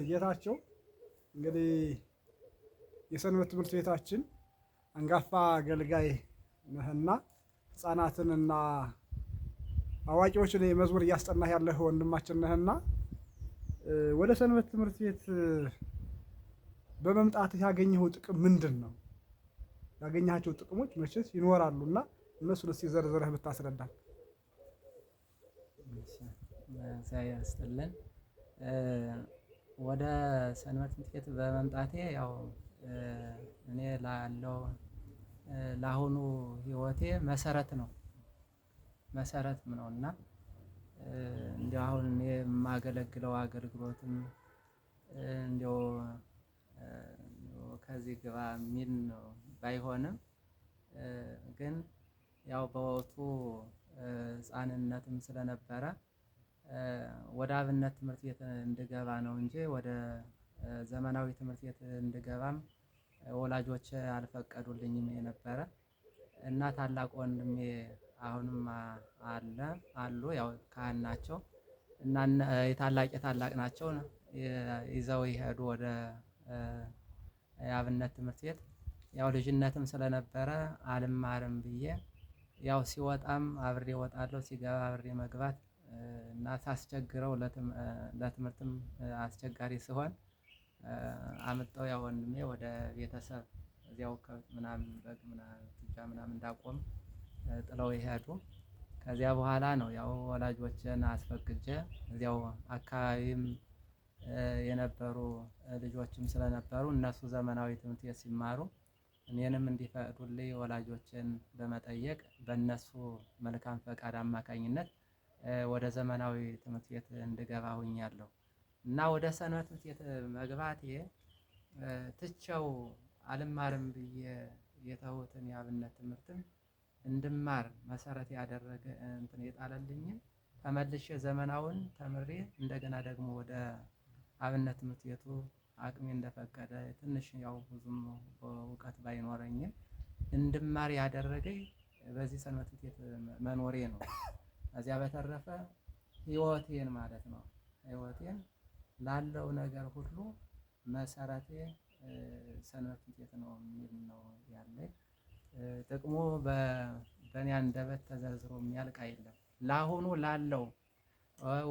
ጌታቸው እንግዲህ የሰንበት ትምህርት ቤታችን አንጋፋ አገልጋይ ነህና ሕፃናትንና አዋቂዎችን መዝሙር እያስጠናህ ያለህ ወንድማችን ነህና ወደ ሰንበት ትምህርት ቤት በመምጣትህ ያገኘኸው ጥቅም ምንድን ነው? ያገኘሃቸው ጥቅሞች መቼስ ይኖራሉና እነሱን እስኪ ዘርዝረህ ብታስረዳን። እግዚአብሔር ይስጥልን። ወደ ሰንበት ትምህርት ቤት በመምጣቴ ያው እኔ ለአሁኑ ህይወቴ መሰረትም ነው እና እንዲያው አሁን እኔ የማገለግለው አገልግሎትም እንዲያው ከዚህ ግባ የሚል ነው ባይሆንም ግን ያው በወቅቱ ህፃንነትም ስለነበረ ወደ አብነት ትምህርት ቤት እንድገባ ነው እንጂ ወደ ዘመናዊ ትምህርት ቤት እንድገባም ወላጆቼ አልፈቀዱልኝም የነበረ እና ታላቅ ወንድሜ አሁንም አሉ ያው ካህን ናቸው እና የታላቅ ናቸው ይዘው ይሄዱ ወደ የአብነት ትምህርት ቤት። ያው ልጅነትም ስለነበረ አልማርም ብዬ ያው ሲወጣም አብሬ እወጣለሁ ሲገባ አብሬ መግባት እና ሳስቸግረው ለትምህርትም አስቸጋሪ ሲሆን አምጠው ያው ወንድሜ ወደ ቤተሰብ እዚያው ከብት ምናምን በግ ምናምን እንዳቆም ጥለው ይሄዱ። ከዚያ በኋላ ነው ያው ወላጆችን አስፈቅጄ እዚያው አካባቢም የነበሩ ልጆችም ስለነበሩ እነሱ ዘመናዊ ትምህርት ቤት ሲማሩ እኔንም እንዲፈቅዱልኝ ወላጆችን በመጠየቅ በእነሱ መልካም ፈቃድ አማካኝነት ወደ ዘመናዊ ትምህርት ቤት እንድገባ ሆኛለሁ። እና ወደ ሰንበት ትምህርት ቤት መግባቴ ትቼው አልማርም ብዬ የተውትን የአብነት ትምህርትም እንድማር መሰረት ያደረገ እንትን የጣለልኝን ተመልሼ ዘመናውን ተምሬ እንደገና ደግሞ ወደ አብነት ትምህርት ቤቱ አቅሜ እንደፈቀደ ትንሽ ያው ብዙም እውቀት ባይኖረኝም እንድማር ያደረገኝ በዚህ ሰንበት ትምህርት ቤት መኖሬ ነው። ከዚያ በተረፈ ህይወቴን ማለት ነው ህይወቴን ላለው ነገር ሁሉ መሰረቴ ሰንበት ትምህርት ቤት ነው የሚል ነው ያለኝ። ጥቅሙ በእኔ አንደበት ተዘርዝሮ የሚያልቅ አይደለም። ለአሁኑ ላለው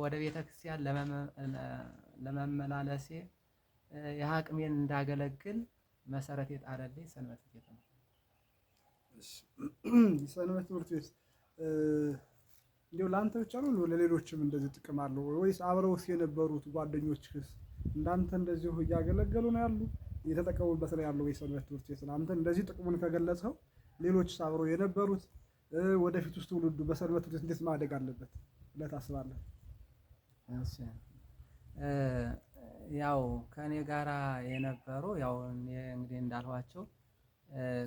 ወደ ቤተክርስቲያን ለመመላለሴ የአቅሜን እንዳገለግል መሰረት የጣለልኝ ሰንበት ትምህርት ቤት ነው። ሰንበት ትምህርት ቤት እንዲያው ለአንተ ብቻ ነው ለሌሎችም እንደዚህ ጥቅም አለው ወይስ አብረውስ የነበሩት ጓደኞችህስ እንዳንተ እንደዚሁ እያገለገሉ ነው ያሉ እየተጠቀሙበት ነው ያለው? ወይ ሰንበት ትምህርት ቤት አንተ እንደዚህ ጥቅሙን ከገለጽኸው ሌሎችስ አብረው የነበሩት ወደፊት ውስጥ ትውልዱ በሰንበት ትምህርት ቤት እንዴት ማደግ አለበት ብለህ ታስባለህ? እሺ ያው ከእኔ ጋራ የነበሩ ያው እንግዲህ እንዳልኋቸው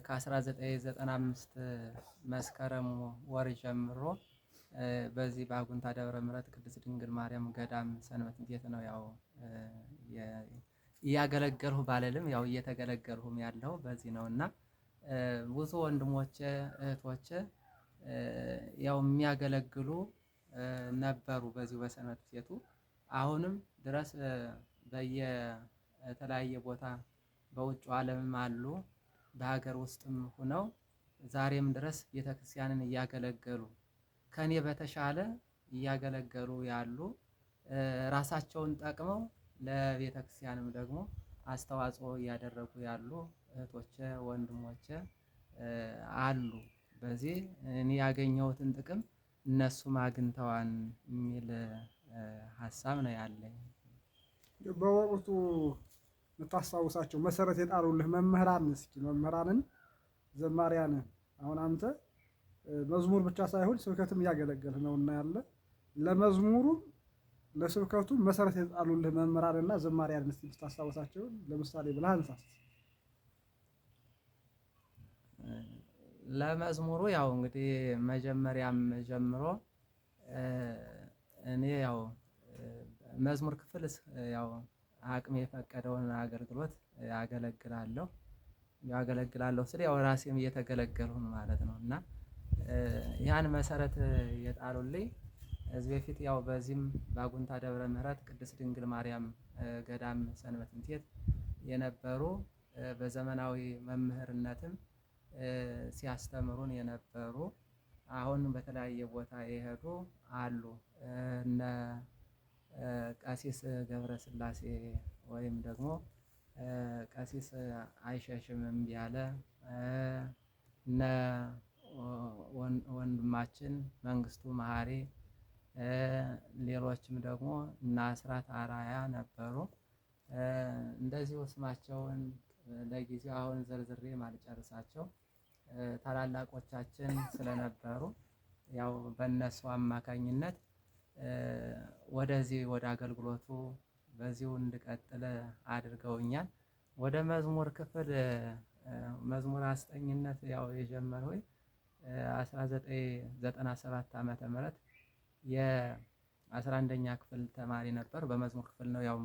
ከ1995 መስከረም ወር ጀምሮ በዚህ በአጉንታ ደብረ ምሕረት ቅድስት ድንግል ማርያም ገዳም ሰንበት ትምህርት ቤት ነው ያው እያገለገልሁ ባልልም ያው እየተገለገልሁም ያለው በዚህ ነው። እና ብዙ ወንድሞቼ እህቶቼ ያው የሚያገለግሉ ነበሩ በዚሁ በሰንበት ትምህርት ቤቱ አሁንም ድረስ በየተለያየ ቦታ በውጭ ዓለምም አሉ በሀገር ውስጥም ሆነው ዛሬም ድረስ ቤተክርስቲያንን እያገለገሉ ከኔ በተሻለ እያገለገሉ ያሉ ራሳቸውን ጠቅመው ለቤተክርስቲያንም ደግሞ አስተዋጽኦ እያደረጉ ያሉ እህቶቼ ወንድሞቼ አሉ። በዚህ እኔ ያገኘሁትን ጥቅም እነሱም አግኝተዋል የሚል ሀሳብ ነው ያለኝ። በወቅቱ የምታስታውሳቸው መሰረት የጣሉልህ መምህራን እስኪ መምህራንን ዘማሪያንን አሁን አንተ መዝሙር ብቻ ሳይሆን ስብከትም እያገለገልህ ነው እና ያለ ለመዝሙሩ ለስብከቱ መሰረት የጣሉልህ መምህራንና ዘማሪያንን እስኪ የምታስታውሳቸው ለምሳሌ ብለህ አንሳ። ለመዝሙሩ ያው እንግዲህ መጀመሪያም ጀምሮ እኔ ያው መዝሙር ክፍል ያው አቅሜ የፈቀደውን አገልግሎት ያገለግላለሁ ስል ያው ራሴም እየተገለገልሁ ማለት ነው። እና ያን መሰረት የጣሉልኝ እዚህ በፊት ያው በዚህም በአጉንታ ደብረ ምሕረት ቅድስት ድንግል ማርያም ገዳም ሰንበት ትምህርት ቤት የነበሩ በዘመናዊ መምህርነትም ሲያስተምሩን የነበሩ አሁን በተለያየ ቦታ የሄዱ አሉ። እነ ቀሲስ ገብረ ስላሴ ወይም ደግሞ ቀሲስ አይሸሽም እምቢ አለ፣ እነ ወንድማችን መንግስቱ መሀሪ፣ ሌሎችም ደግሞ እነ አስራት አራያ ነበሩ። እንደዚሁ ስማቸውን ለጊዜው አሁን ዘርዝሬ ማልጨርሳቸው ታላላቆቻችን ስለነበሩ ያው በእነሱ አማካኝነት ወደዚህ ወደ አገልግሎቱ በዚሁ እንድቀጥል አድርገውኛል። ወደ መዝሙር ክፍል መዝሙር አስጠኝነት ያው የጀመርኩኝ 1997 ዓመተ ምህረት የ11ኛ ክፍል ተማሪ ነበር። በመዝሙር ክፍል ነው ያው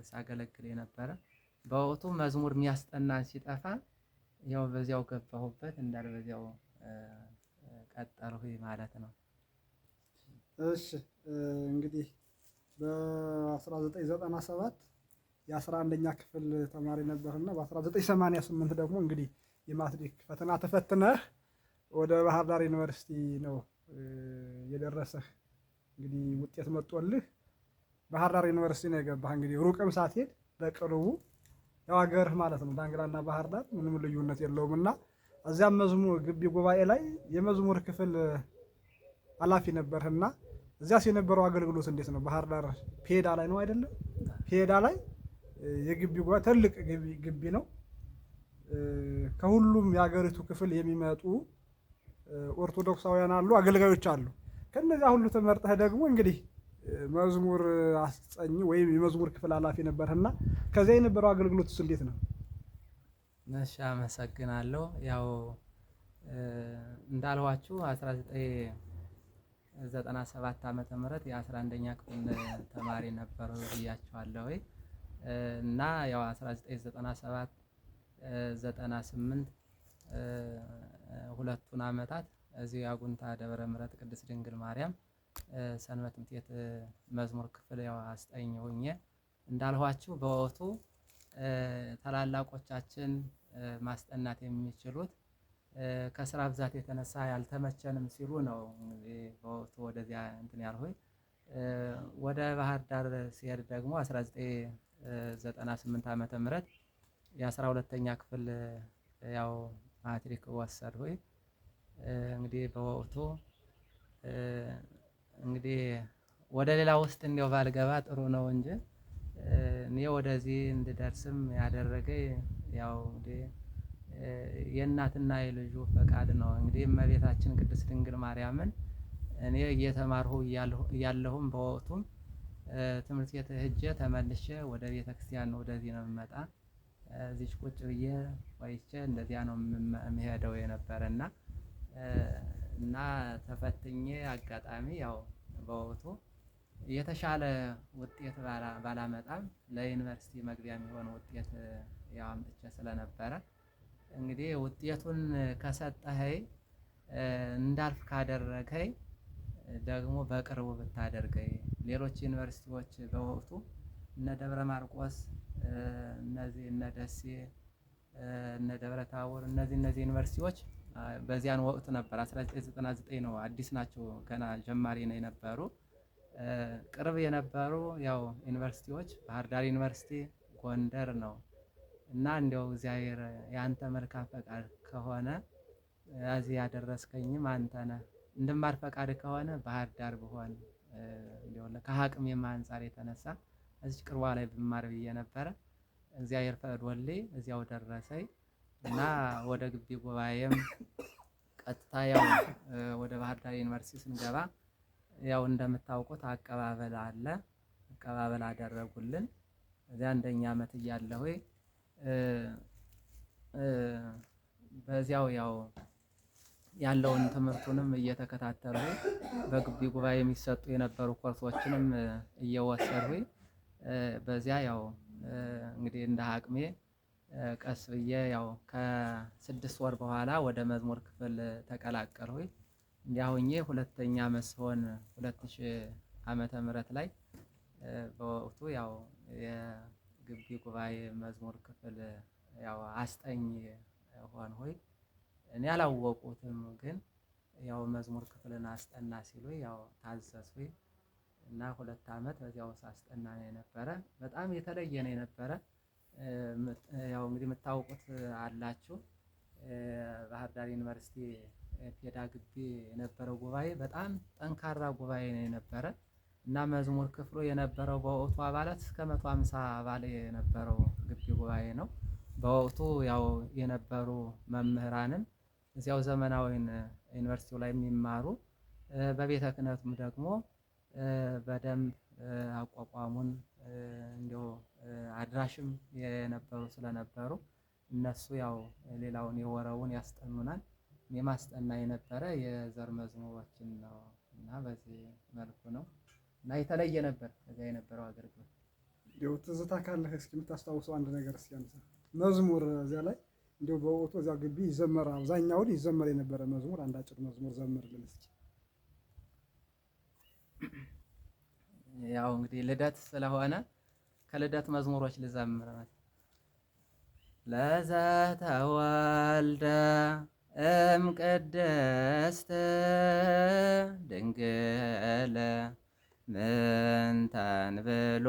ሳገለግል የነበረ። በወቅቱ መዝሙር የሚያስጠናን ሲጠፋ ያው በዚያው ገባሁበት እንዳል በዚያው ቀጠልሁኝ ማለት ነው። እሺ እንግዲህ በ1997 የ11ኛ ክፍል ተማሪ ነበርና በ1988 ደግሞ እንግዲህ የማትሪክ ፈተና ተፈትነህ ወደ ባህር ዳር ዩኒቨርሲቲ ነው የደረሰህ። እንግዲህ ውጤት መጥቶልህ ባህር ዳር ዩኒቨርሲቲ ነው የገባህ። እንግዲህ ሩቅም ሳትሄድ በቅርቡ ያው ሀገርህ ማለት ነው። ዳንግላና ባህር ዳር ምንም ልዩነት የለውም እና እዚያም መዝሙር ግቢ ጉባኤ ላይ የመዝሙር ክፍል ኃላፊ ነበርህና እዚያስ የነበረው አገልግሎት እንዴት ነው? ባህር ዳር ፔዳ ላይ ነው አይደለም? ፔዳ ላይ የግቢ ጉባኤ ትልቅ ግቢ ነው። ከሁሉም የሀገሪቱ ክፍል የሚመጡ ኦርቶዶክሳውያን አሉ፣ አገልጋዮች አሉ። ከነዚያ ሁሉ ተመርጠህ ደግሞ እንግዲህ መዝሙር አስጠኝ ወይም የመዝሙር ክፍል ኃላፊ ነበርህና ከዚያ የነበረው አገልግሎትስ እንዴት ነው? እሺ አመሰግናለሁ። ያው እንዳልኋችሁ 1997 ዓመተ ምህረት የ11ኛ ክፍል ተማሪ ነበሩ ብያችኋለሁ እና ያው 1997 98 ሁለቱን አመታት እዚህ አጉንታ ደብረ ምሕረት ቅድስት ድንግል ማርያም ሰንበት ትምህርት ቤት መዝሙር ክፍል ያው አስጠኝ ሆኜ እንዳልኋችሁ በወቅቱ ታላላቆቻችን ማስጠናት የሚችሉት ከስራ ብዛት የተነሳ ያልተመቸንም ሲሉ ነው በወቅቱ ወደዚያ እንትን ያልሆይ። ወደ ባህር ዳር ሲሄድ ደግሞ 1998 ዓመተ ምህረት የ12ኛ ክፍል ያው ማትሪክ ወሰድኩኝ። እንግዲህ በወቅቱ እንግዲህ ወደ ሌላ ውስጥ እንዲያው ባልገባ ጥሩ ነው እንጂ እኔ ወደዚህ እንድደርስም ያደረገኝ ያው እንግዲህ የእናትና የልጁ ፈቃድ ነው። እንግዲህ እመቤታችን ቅድስት ድንግል ማርያምን እኔ እየተማርሁ እያለሁም በወቅቱም ትምህርት ቤት ሄጄ ተመልሼ ወደ ቤተክርስቲያን ወደዚህ ነው የምመጣ። እዚች ቁጭ ብዬ ቆይቼ እንደዚያ ነው የምሄደው የነበረና እና ተፈትኜ አጋጣሚ ያው በወቅቱ የተሻለ ውጤት ባላመጣም ለዩኒቨርሲቲ መግቢያ የሚሆን ውጤት ያው አምጥቼ ስለነበረ እንግዲህ ውጤቱን ከሰጠኸኝ እንዳልፍ ካደረገኝ ደግሞ በቅርቡ ብታደርገኝ ሌሎች ዩኒቨርሲቲዎች በወቅቱ እነ ደብረ ማርቆስ እነዚህ እነ ደሴ እነ ደብረ ታቦር እነዚህ ዩኒቨርሲቲዎች በዚያን ወቅት ነበር 1999 ነው፣ አዲስ ናቸው፣ ገና ጀማሪ ነው የነበሩ። ቅርብ የነበሩ ያው ዩኒቨርሲቲዎች ባህር ዳር ዩኒቨርሲቲ፣ ጎንደር ነው እና እንዲያው እግዚአብሔር ያንተ መልካም ፈቃድ ከሆነ እዚህ ያደረስከኝም አንተ ነህ። እንድማር ፈቃድ ከሆነ ባህር ዳር ብሆን እንዲያው ከአቅሜም አንፃር የተነሳ እዚህ ቅርቧ ላይ ብማር ብዬ ነበረ። እግዚአብሔር ፈቅዶልኝ እዚያው ደረሰኝ እና ወደ ግቢ ጉባኤም ቀጥታ ያው ወደ ባህር ዳር ዩኒቨርሲቲ ስንገባ ያው እንደምታውቁት አቀባበል አለ። አቀባበል አደረጉልን። እዚያ አንደኛ ዓመት እያለሁ በዚያው ያው ያለውን ትምህርቱንም እየተከታተሉ በግቢ ጉባኤ የሚሰጡ የነበሩ ኮርሶችንም እየወሰድኩኝ በዚያ ያው እንግዲህ እንደ አቅሜ ቀስ ብዬ ያው ከ6 ወር በኋላ ወደ መዝሙር ክፍል ተቀላቀልኩኝ። እንዲያውኜ ሁለተኛ መስሆን 2000 ዓመተ ምህረት ላይ በወቅቱ ያው የግቢ ጉባኤ መዝሙር ክፍል ያው አስጠኝ ሆይ እኔ አላወቁትም፣ ግን ያው መዝሙር ክፍልን አስጠና ሲሉ ያው ታዘዝኩኝ እና 2 ዓመት በዚያው ሳስጠና ነው የነበረ። በጣም የተለየ ነው የነበረ። ያው እንግዲህ የምታውቁት አላችሁ ባህር ዳር ዩኒቨርሲቲ ፔዳ ግቢ የነበረው ጉባኤ በጣም ጠንካራ ጉባኤ ነው የነበረ እና መዝሙር ክፍሉ የነበረው በወቅቱ አባላት እስከ 150 አባል የነበረው ግቢ ጉባኤ ነው። በወቅቱ ያው የነበሩ መምህራንም እዚያው ዘመናዊን ዩኒቨርሲቲው ላይ የሚማሩ በቤተ ክህነቱም ደግሞ በደንብ አቋቋሙን እንዲያው አድራሽም የነበሩ ስለነበሩ እነሱ ያው ሌላውን የወረውን ያስጠኑናል። የማስጠና የነበረ የዘር መዝሙሮችን ነው እና በዚህ መልኩ ነው እና የተለየ ነበር እዚያ የነበረው አገልግሎት። እንዲያው ትዝታ ካለህ እስኪ የምታስታውሰው አንድ ነገር እስኪ አንተ መዝሙር እዚያ ላይ እንዲያው በወቅቱ እዚያ ግቢ ይዘመር አብዛኛውን ይዘመር የነበረ መዝሙር አንድ አጭር መዝሙር ዘምርልን እስኪ። ያው እንግዲህ ልደት ስለሆነ ከልደት መዝሙሮች ልዘምር። ለዘተወልደ እምቅድስት ድንግል ምንተን ብሎ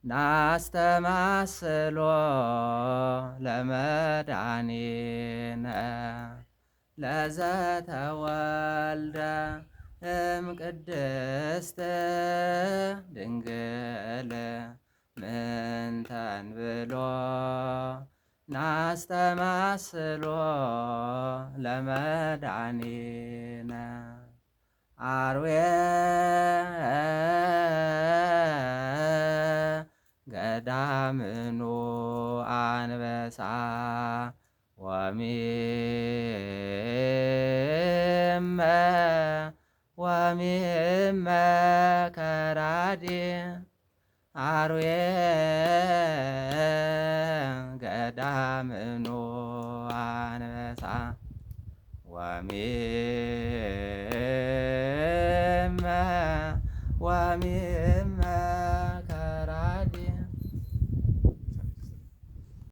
ናስተማስሎ ለመድኃኒነ ለዘተወልደ እምቅድስት ድንግል ምንተን ብሎ ናስተማስሎ ለመድኃኒነ አርዌ ገዳምኑ አንበሳ ወሚመ ከራዲ አርዌ ገዳምኑ አንበሳ ወሚመ